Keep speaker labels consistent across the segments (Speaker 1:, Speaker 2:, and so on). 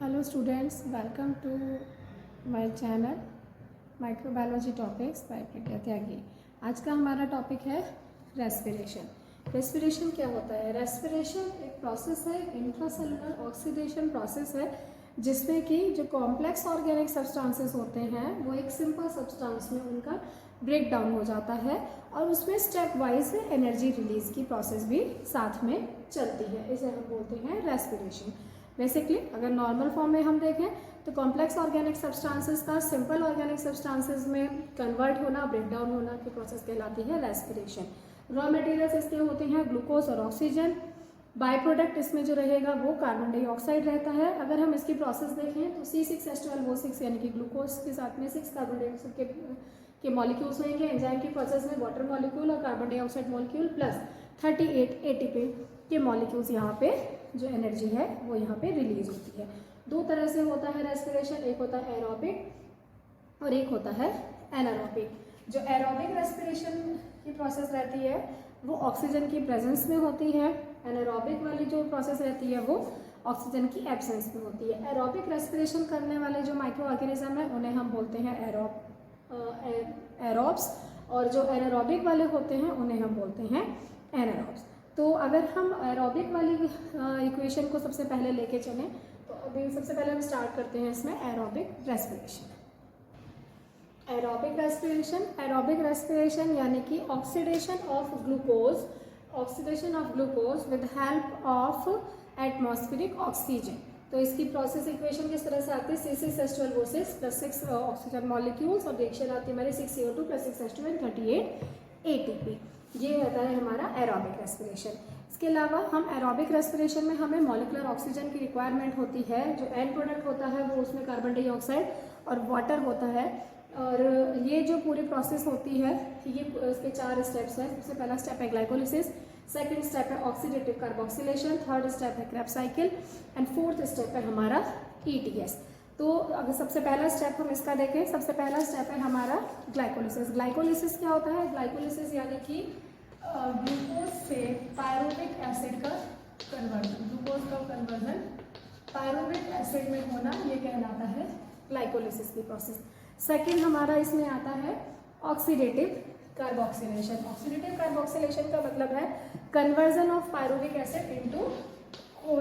Speaker 1: Hello students, welcome to my channel microbiology topics by Pragya Tyagi. आज का हमारा टॉपिक है रेस्पिरेशन। रेस्पिरेशन क्या होता है? रेस्पिरेशन एक प्रोसेस है, इंट्रासेलुलर ऑक्सीडेशन प्रोसेस है, जिसमें कि जो कॉम्प्लेक्स ऑर्गेनिक सब्सटेंसेस होते हैं वो एक सिंपल सब्सटेंस में उनका ब्रेक डाउन हो जाता है और उसमें स्टेप वाइज एनर्जी रिलीज की प्रोसेस भी साथ में चलती है। इसे हम बोलते हैं रेस्पिरेशन। बेसिकली अगर नॉर्मल फॉर्म में हम देखें तो कॉम्प्लेक्स ऑर्गेनिक सब्सटेंसेस का सिंपल ऑर्गेनिक सब्सटेंसेस में कन्वर्ट होना, ब्रेक डाउन होना की प्रोसेस कहलाती है रेस्पिरेशन। रॉ मटेरियल्स इसके होते हैं ग्लूकोज और ऑक्सीजन। बाय प्रोडक्ट इसमें जो रहेगा वो कार्बन डाइऑक्साइड रहता है। अगर हम इसकी प्रोसेस देखें तो C6H12O6 यानी कि ग्लूकोज के साथ में 6 कार्बन डाइऑक्साइड के मॉलिक्यूल्स रहेंगे। एंजाइम की प्रोसेस में वाटर मॉलिक्यूल और carbon dioxide molecule plus 38 ATP के मॉलिक्यूल्स यहाँ पे जो एनर्जी है वो यहाँ पे रिलीज होती है। दो तरह से होता है रेस्पिरेशन, एक होता है एरोबिक और एक होता है एनारोबिक। जो एरोबिक रेस्पिरेशन की प्रोसेस रहती है वो ऑक्सीजन की प्रेजेंस में होती है। एनारोबिक वाली जो प्रोसेस रहती है वो ऑक्सीजन की एब्सेंस में होती है। एरोबिक रेस्पिरेशन करने वाले जो माइक्रो ऑर्गेनिज्म है उन्हें हम बोलते हैं एरोब्स, और जो एनारोबिक वाले होते हैं उन्हें हम बोलते हैं एनारोब्स। तो अगर हम एरोबिक वाली इक्वेशन को सबसे पहले लेके चलें तो अभी सबसे पहले हम स्टार्ट करते हैं इसमें एरोबिक रेस्पिरेशन। एरोबिक रेस्पिरेशन यानी कि oxidation of glucose with help of atmospheric oxygen. तो इसकी प्रोसेस इक्वेशन किस तरह से आती है? C6H12O6 प्लस 6 ऑक्सीजन मॉलिक्यूल्स और रिएक्शन आती है हमारी 6CO2 plus 6H2 and 38 ATP। ये रहता है हमारा एरोबिक रेस्पिरेशन। इसके अलावा हम एरोबिक रेस्पिरेशन में हमें मॉलिकुलर ऑक्सीजन की रिक्वायरमेंट होती है। जो एंड प्रोडक्ट होता है वो उसमें कार्बन डाइऑक्साइड और वाटर होता है। और ये जो पूरी प्रोसेस होती है ये इसके 4 स्टेप्स हैं। सबसे पहला स्टेप है ग्लाइकोलिसिस, सेकंड स्टेप है ऑक्सीडेटिव कार्बोक्सिलेशन, थर्ड स्टेप है Krebs cycle and fourth step है हमारा ETS। तो अगर सबसे पहला स्टेप हम इसका देखें, सबसे पहला स्टेप है हमारा ग्लाइकोलिसिस। ग्लाइकोलिसिस क्या होता है? ग्लाइकोलिसिस यानी कि ग्लूकोज से पायरुविक एसिड का कन्वर्जन, ग्लूकोज का कन्वर्जन पायरुविक एसिड में होना, ये कहलाता है ग्लाइकोलिसिस की प्रोसेस। सेकंड हमारा इसमें आता है ऑक्सीडेटिव कार्बोक्सिलेशन। ऑक्सीडेटिव कार्बोक्सिलेशन का मतलब है conversion of pyruvic acid into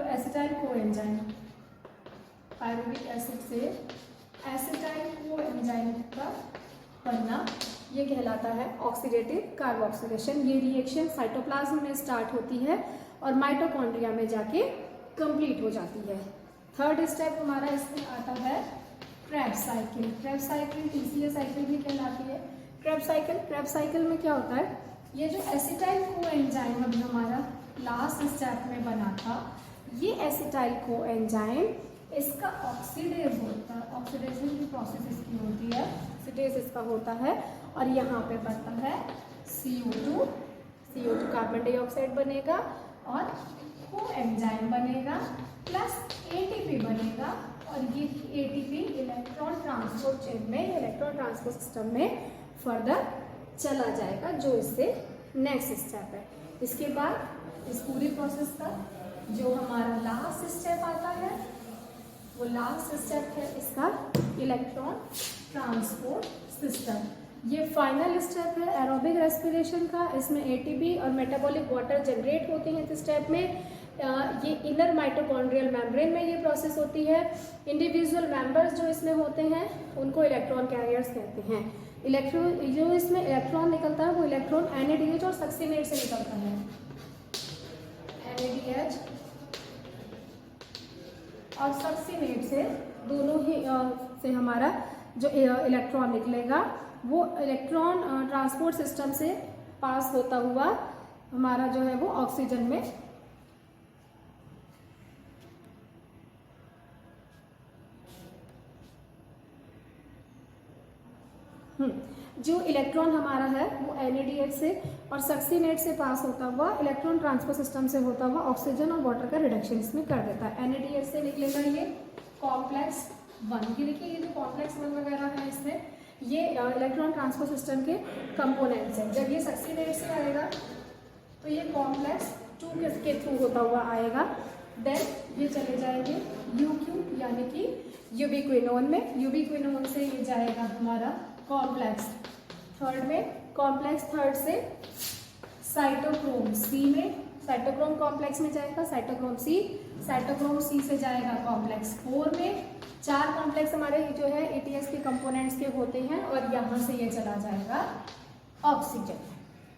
Speaker 1: acetyl coenzyme. Pyruvic acid से एसिटाइल कोएंजाइम का बनना, ये कहलाता है ऑक्सीडेटिव कार्बोक्सिलेशन। ये रिएक्शन साइटोप्लाज्म में स्टार्ट होती है और माइटोकॉन्ड्रिया में जाके कंप्लीट हो जाती है। थर्ड स्टेप हमारा इसमें आता है Krebs cycle. Krebs cycle TCA cycle भी कहलाती है। क्रेब्स साइकिल में क्या होता है? ये जो एसिटाइल कोएंजाइम अभी हमारा लास्ट स्टेप में बना था, ये एसिटाइल कोएंजाइम इसका ऑक्सीडेज होता है, ऑक्सीडेशन की प्रोसेस इसकी होती है, ऑक्सीडेज इसका होता है और यहाँ पे बनता है CO2 कार्बन डाइऑक्साइड बनेगा और कोएंजाइम बनेगा प्लस ATP बनेगा और ये ATP इलेक्ट्रॉन ट्रांसपोर्ट चेन में, इलेक्ट्रॉन ट्रांसपोर्ट सिस्टम में फर्दर चला जाएगा, जो इससे नेक्स्ट स्टेप है। इसके बाद इस पूरी प्रोसेस का जो हमारा लास्ट स्टेप आता है वो लास्ट स्टेप है इसका इलेक्ट्रॉन ट्रांसपोर्ट सिस्टम। ये फाइनल स्टेप है एरोबिक रेस्पिरेशन का। इसमें ATP और मेटाबॉलिक वाटर जनरेट होते हैं इस स्टेप में। ये इनर माइटोकॉन्ड्रियल मेम्ब्रेन में ये प्रोसेस होती है। इंडिविजुअल मेंबर्स जो इसमें होते हैं उनको इलेक्ट्रॉन कैरियर्स कहते हैं। जो इसमें इलेक्ट्रॉन निकलता है वो इलेक्ट्रॉन NADH और सक्सिनेट से निकलता है। NADH और सक्सिनेट से दोनों ही से हमारा जो इलेक्ट्रॉन निकलेगा वो इलेक्ट्रॉन ट्रांसपोर्ट सिस्टम से पास होता हुआ हमारा जो है वो ऑक्सीजन में जो इलेक्ट्रॉन हमारा है वो NADH से और सक्सिनेट से पास होता हुआ इलेक्ट्रॉन ट्रांसपोर्ट सिस्टम से होता हुआ ऑक्सीजन और वाटर का रिडक्शन इसमें कर देता है। NADH से निकलेगा ये कॉम्प्लेक्स 1। ये देखिए, ये जो कॉम्प्लेक्स 1 वगैरह है इसमें ये इलेक्ट्रॉन ट्रांसपोर्ट सिस्टम के कंपोनेंट्स हैं। जब ये सक्सिनेट से आएगा तो ये कॉम्प्लेक्स 2 के थ्रू होता हुआ आएगा। देन ये चले जाएंगे UQ यानी कि यूबिक्विनोन में, यूबिक्विनोन से ये जाएगा हमारा कॉम्प्लेक्स थर्ड में, कॉम्प्लेक्स थर्ड से साइटोक्रोम C में, साइटोक्रोम कॉम्प्लेक्स में जाएगा साइटोक्रोम C, साइटोक्रोम C से जाएगा कॉम्प्लेक्स 4 में। 4 कॉम्प्लेक्स हमारे जो है ATS के कंपोनेंट्स के होते हैं और यहाँ से ये चला जाएगा ऑक्सीजन,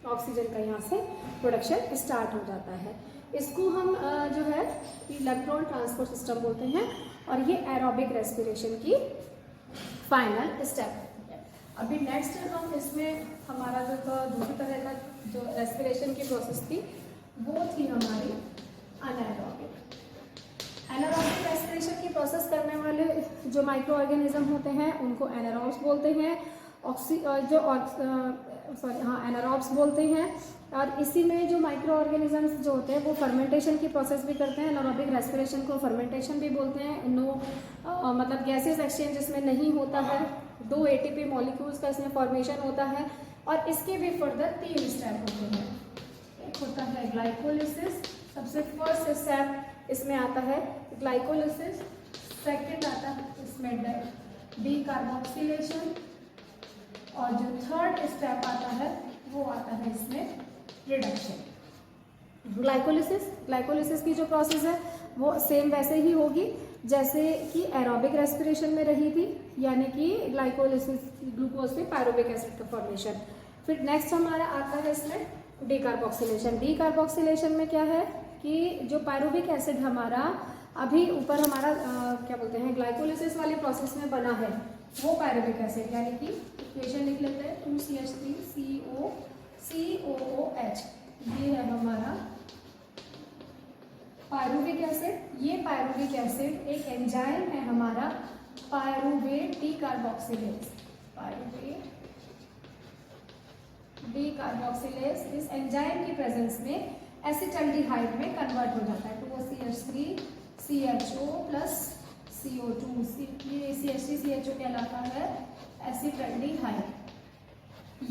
Speaker 1: ऑक्सीजन का यहाँ से प्रोडक्शन स्टार्ट हो जाता है। इसको हम जो है इलेक्ट्रॉन ट्रांसपोर्ट सिस्टम बोलते हैं और ये एरोबिक रेस्पिरेशन की फाइनल स्टेप है। अभी नेक्स्ट हम इसमें हमारा जो दूसरी तरह का जो रेस्पिरेशन की प्रोसेस थी वो थी हमारी अनाएरोबिक। एनारोबिक रेस्पिरेशन की प्रोसेस करने वाले जो माइक्रो ऑर्गेनिज्म होते हैं उनको एनारोब्स बोलते हैं, एनारोब्स बोलते हैं। और इसी में जो माइक्रो ऑर्गेनिजम्स जो होते हैं वो फर्मेंटेशन की प्रोसेस भी करते हैं। एनारोबिक रेस्पिरेशन को फर्मेंटेशन भी बोलते हैं। मतलब गैसेस एक्सचेंज इसमें नहीं होता है, 2 ATP मॉलिक्यूल्स का इसमें फॉर्मेशन होता है और इसके भी फर्दर 3 स्टेप होते हैं। एक होता है ग्लाइकोलिसिस, सबसे फर्स्ट स्टेप इसमें आता है ग्लाइकोलिसिस, सेकेंड आता है इसमें डीकार्बोक्सिलेशन और जो थर्ड स्टेप आता है वो आता है इसमें रिडक्शन। ग्लाइकोलिसिस की जो प्रोसेस है वो सेम वैसे ही होगी जैसे कि एरोबिक रेस्पिरेशन में रही थी, यानी कि ग्लाइकोलिसिस ग्लूकोज से पायरुविक एसिड का फॉर्मेशन। फिर नेक्स्ट हमारा आता है इसमें डीकार्बोक्सिलेशन। डीकार्बोक्सिलेशन में क्या है कि जो पायरुविक एसिड हमारा अभी ऊपर हमारा क्या बोलते हैं ग्लाइकोलिसिस वाली प्रोसेस में बना है वो पायरुविक एसिड, यानी कि इक्वेशन लिख लेते हैं 2CH3COOH, ये है हमारा पायरुविक एसिड। ये पायरुविक एसिड एक एंजाइम है हमारा पायरुवेट डीकार्बोक्सिलेज, पायरुवेट डीकार्बोक्सिलेज। इस एंजाइम की प्रेजेंस में एसिटल्डिहाइड में कन्वर्ट हो जाता है 2CH3CHO प्लस CO2। ये CH3CHO कहलाता है एसिटल्डिहाइड।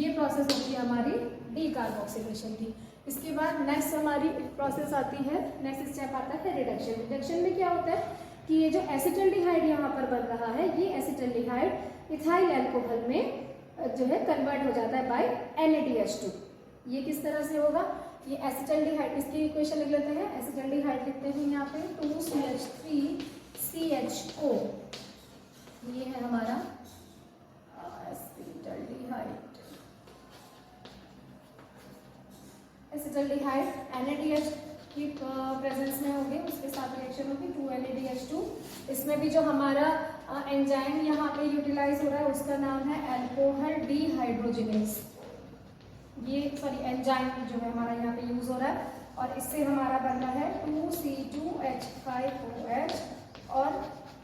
Speaker 1: ये प्रोसेस होती है हमारी डीकार्बोक्सिलेशन की। इसके बाद नेक्स्ट हमारी प्रोसेस आती है, नेक्स्ट स्टेप आता है रिडक्शन। रिडक्शन में क्या होता है कि ये जो एसिटल्डिहाइड यहाँ पर बन रहा है ये एसिटल्डिहाइड इथाइल अल्कोहल में जो है कन्वर्ट हो जाता है बाय NADH2। ये किस तरह से होगा, ये एसिटल्डिहाइड, इसकी इक्वेशन लिख लेते हैं। एसिटल्डिहाइड लिखते हैं यहाँ पे 2CH3CHO, ये है हमारा एसिटल्डिहाइड। एसिटल्डिहाइड NADH की प्रेजेंस में होगी, उसके साथ रिएक्शन होगी 2NADH2। इसमें भी जो हमारा एंजाइम यहाँ पे यूटिलाइज हो रहा है उसका नाम है अल्कोहल डीहाइड्रोजिनेज। ये सॉरी एंजाइम जो है हमारा यहाँ पे यूज हो रहा है और इससे हमारा बन रहा है 2C2H5OH और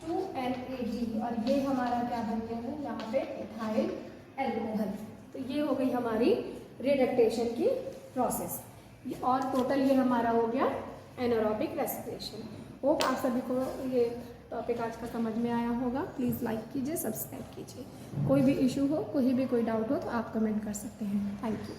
Speaker 1: 2NAD और ये हमारा क्या बन गया है यहाँ पे इथाइल अल्कोहल। तो ये हो गई हमारी रिडक्टेशन की प्रोसेस और टोटल ये हमारा हो गया एनारोबिक रेस्पिरेशन। होप आप सभी को ये टॉपिक आज का समझ में आया होगा। प्लीज़ लाइक कीजिए, सब्सक्राइब कीजिए। कोई भी इशू हो, कोई भी कोई डाउट हो तो आप कमेंट कर सकते हैं। Thank you.